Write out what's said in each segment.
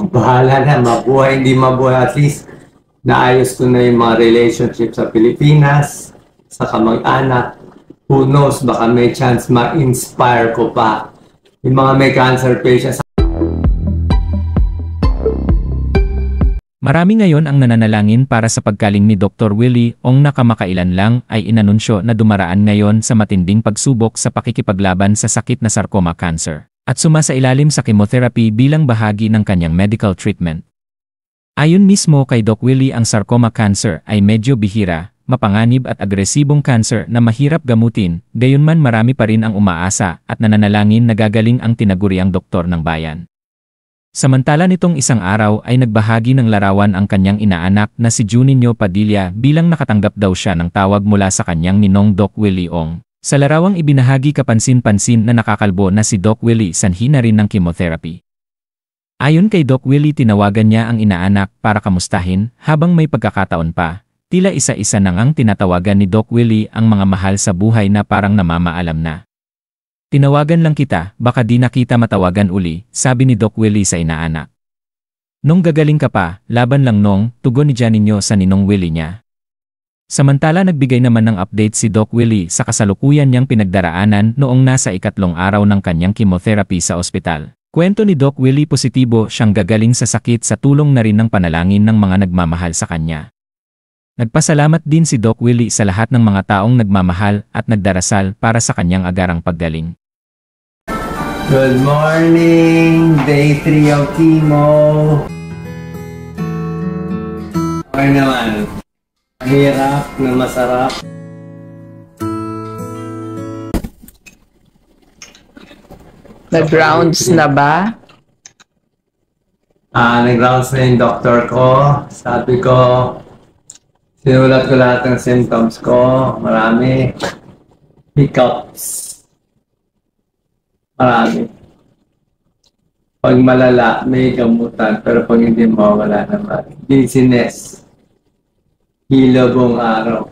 bahala na, mabuhay, hindi mabuhay. At least, naayos ko na yung mga relationship sa Pilipinas, sa kamag-anak. Who knows, baka may chance ma-inspire ko pa yung mga may cancer patients. Marami ngayon ang nananalangin para sa paggaling ni Dr. Willie Ong na kamakailan lang ay inanunsyo na dumaraan ngayon sa matinding pagsubok sa pakikipaglaban sa sakit na sarcoma cancer at sumasailalim sa chemotherapy bilang bahagi ng kanyang medical treatment. Ayon mismo kay Doc Willie, ang sarcoma cancer ay medyo bihira, mapanganib at agresibong cancer na mahirap gamutin, gayunman marami pa rin ang umaasa at nananalangin na gagaling ang tinaguriang doktor ng bayan. Samantala nitong isang araw ay nagbahagi ng larawan ang kanyang inaanak na si Juninho Padilla bilang nakatanggap daw siya ng tawag mula sa kanyang ninong Doc Willie Ong. Sa larawang ibinahagi kapansin-pansin na nakakalbo na si Doc Willie sanhi na rin ng chemotherapy. Ayon kay Doc Willie, tinawagan niya ang inaanak para kamustahin habang may pagkakataon pa. Tila isa-isa na ngang tinatawagan ni Doc Willie ang mga mahal sa buhay na parang namamaalam na. Tinawagan lang kita, baka di na kita matawagan uli, sabi ni Doc Willie sa inaanak. Nung gagaling ka pa, laban lang nung, tugon ni Juninho sa ninong Willie niya. Samantala nagbigay naman ng update si Doc Willie sa kasalukuyan niyang pinagdaraanan noong nasa ikatlong araw ng kanyang chemotherapy sa ospital. Kwento ni Doc Willie, positibo siyang gagaling sa sakit sa tulong na rin ng panalangin ng mga nagmamahal sa kanya. Nagpasalamat din si Doc Willie sa lahat ng mga taong nagmamahal at nagdarasal para sa kanyang agarang paggaling. Good morning! Day 3 of chemo. Okay naman. Mahirap na masarap. Nag-rounds na ba? Nag-rounds na yung doctor ko. Sabi ko, sinulat ko lahat ng symptoms ko. Marami. Hiccups. Marami. Pag malala, may gamutan. Pero pag hindi mawala naman. Dizziness. Hilo buong araw.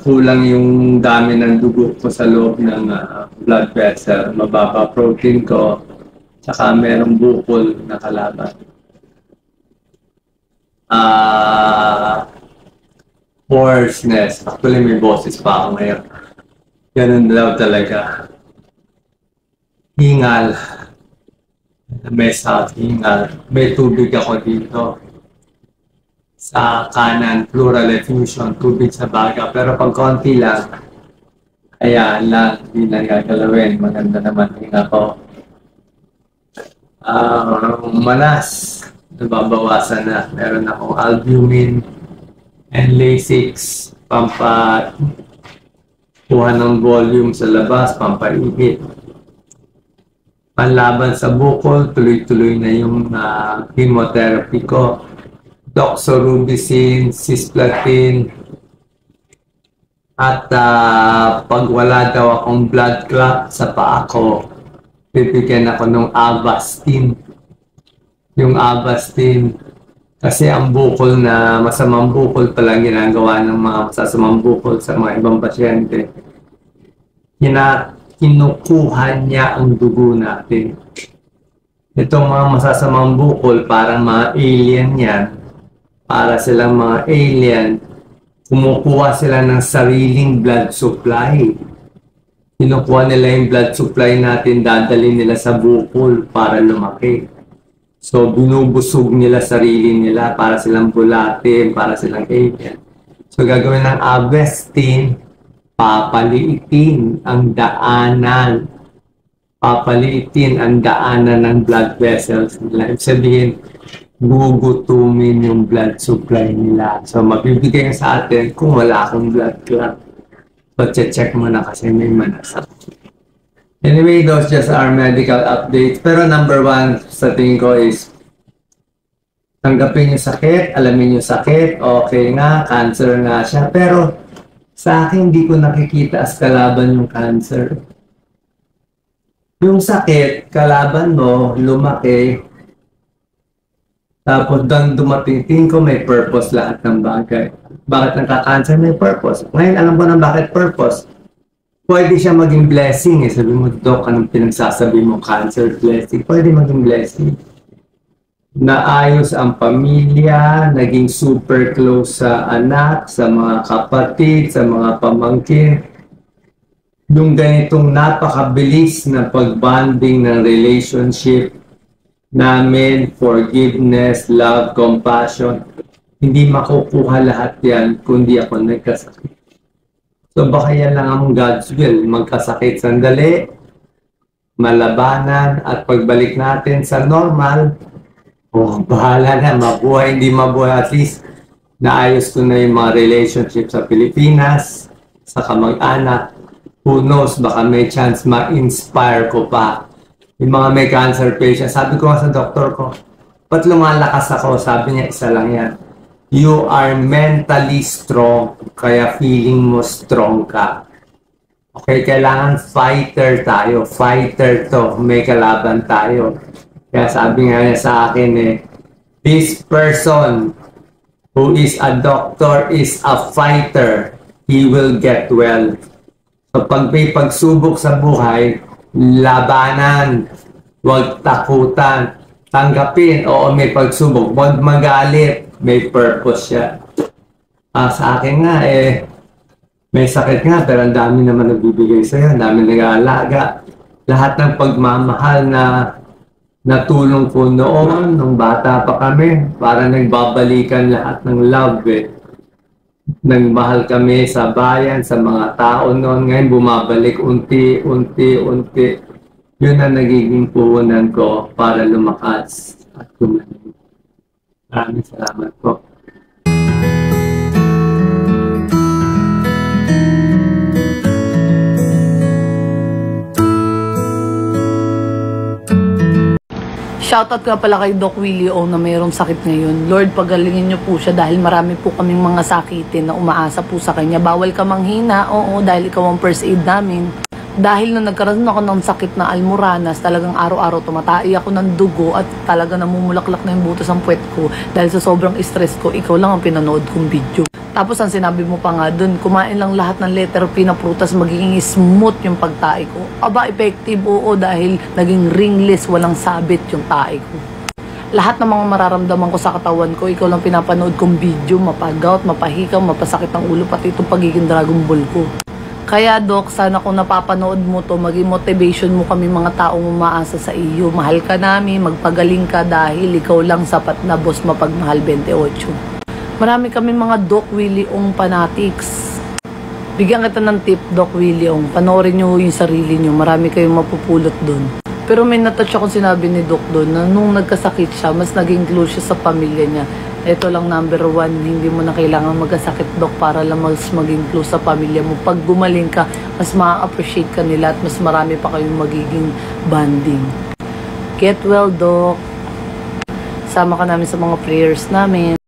Kulang yung dami ng dugo ko sa loob ng blood vessel. Mababa protein ko. Tsaka merong bukol na kalaban. Hoarseness. Actually, may boses pa ako ngayon. Ganun daw talaga. Hingal. May hingal. May tubig ako dito. Sa kanan, pleural effusion, tubig sa baga. Pero pag konti lang, ayan lang, hindi na gagalawin. Maganda naman hinga ko. Manas. Nababawasan na. Meron akong albumin and Lasix, kuha ng volume sa labas, pampaihit. Panlaban sa bukol, tuloy-tuloy na yung chemotherapy ko. Doxorubicin, cisplatin, at pag wala daw akong blood clot sa paa ko, bibigyan ako ng Avastin. Yung Avastin, kasi ang bukol na masamang bukol palang ginagawa ng mga masasamang bukol sa mga ibang pasyente. Kinukuha niya ang dugo natin. Itong mga masasamang bukol, parang mga alien yan. Para silang mga alien, kumukuha sila ng sariling blood supply. Kinukuha nila yung blood supply natin, dadalhin nila sa bukol para lumaki. So, binubusog nila sarili nila para silang bulatin, para silang alien. So, gagawin ng Avastin, papaliitin ang daanan. Papaliitin ang daanan ng blood vessels nila. Ibig sabihin, gugutumin yung blood supply nila. So, mabibigay sa atin kung wala akong blood clot. So, check mo na kasi may manasak. Anyway, those just are medical updates. Pero number one sa tingin ko is tanggapin yung sakit, alamin yung sakit, okay nga, cancer nga siya. Pero sa akin, hindi ko nakikita as kalaban yung cancer. Yung sakit, kalaban mo, lumaki, tapos doon dumating, tingin ko may purpose lahat ng bagay. Bakit nagka-cancer? May purpose. Ngayon, alam ko na bakit purpose. Pwede siya maging blessing. Sabi mo, Doc, anong pinagsasabi mo? Cancer blessing. Pwede maging blessing. naayos ang pamilya, naging super close sa anak, sa mga kapatid, sa mga pamangkin. Yung ganitong napakabilis na pagbanding ng relationship namin, forgiveness, love, compassion, hindi makukuha lahat yan kundi ako nagkasakit. So baka yan lang ang God's will, magkasakit sandali, malabanan, at pagbalik natin sa normal, bahala na, mabuhay, hindi mabuhay, at least naayos ko na yung mga relationship sa Pilipinas, sa kamag-anak. Who knows, baka may chance ma-inspire ko pa. Yung mga may cancer patient, sabi ko nga sa doktor ko, ba't lumalakas ako? Sabi niya, isa lang yan. You are mentally strong, kaya feeling mo strong ka. Okay, kailangan fighter tayo. Fighter to, may kalaban tayo. Kaya sabi nga niya sa akin this person who is a doctor is a fighter. He will get well. So pag may pagsubok sa buhay, labanan, huwag takutan, tanggapin, oo may pagsubok, huwag magalit, may purpose siya. Sa akin nga may sakit nga pero ang dami naman nagbibigay sa'yo, ang dami nag-aalaga. Lahat ng pagmamahal na natulong ko noon, nung bata pa kami, para nagbabalikan lahat ng love Nagmahal kami sa bayan, sa mga tao noon. Ngayon bumabalik unti. Yun ang nagiging puhunan ko para lumakas at gumaling. Maraming salamat po. Shoutout nga pala kay Doc Willie O na mayroong sakit ngayon. Lord, pagalingin niyo po siya dahil marami po kaming mga sakitin na umaasa po sa kanya. Bawal ka manghina, oo, dahil ikaw ang first aid namin. Dahil nung nagkaroon ako ng sakit na almoranas, talagang araw-araw tumatay ako ng dugo at talaga namumulaklak na yung butas ng puwet ko. Dahil sa sobrang stress ko, ikaw lang ang pinanood kong video. Tapos ang sinabi mo pa nga dun, kumain lang lahat ng letter P na prutas, magiging smooth yung pagtae ko. Aba, effective, oo, dahil naging ringless, walang sabit yung tae ko. Lahat ng mga mararamdaman ko sa katawan ko, ikaw lang pinapanood kong video, mapag-gout, mapahikaw, mapasakit ng ulo, pati itong pagiging Dragon Ball ko. Kaya Doc, sana kung napapanood mo to, maging motivation mo kami mga taong umaasa sa iyo. Mahal ka namin, magpagaling ka dahil ikaw lang sapat na boss mapagmahal 28. Marami kami mga Doc Willie Ong fanatics. Bigyan kita ng tip, Doc Willie Ong. Panoorin nyo yung sarili nyo. Marami kayong mapupulot doon. Pero may natouch akong sinabi ni Doc doon na nung nagkasakit siya, mas naging close siya sa pamilya niya. Ito lang number 1, hindi mo na kailangan magkasakit, Doc, para lang mas maging close sa pamilya mo. Pag gumaling ka, mas ma-appreciate ka nila at mas marami pa kayong magiging bonding. Get well, Doc. Sama ka namin sa mga prayers namin.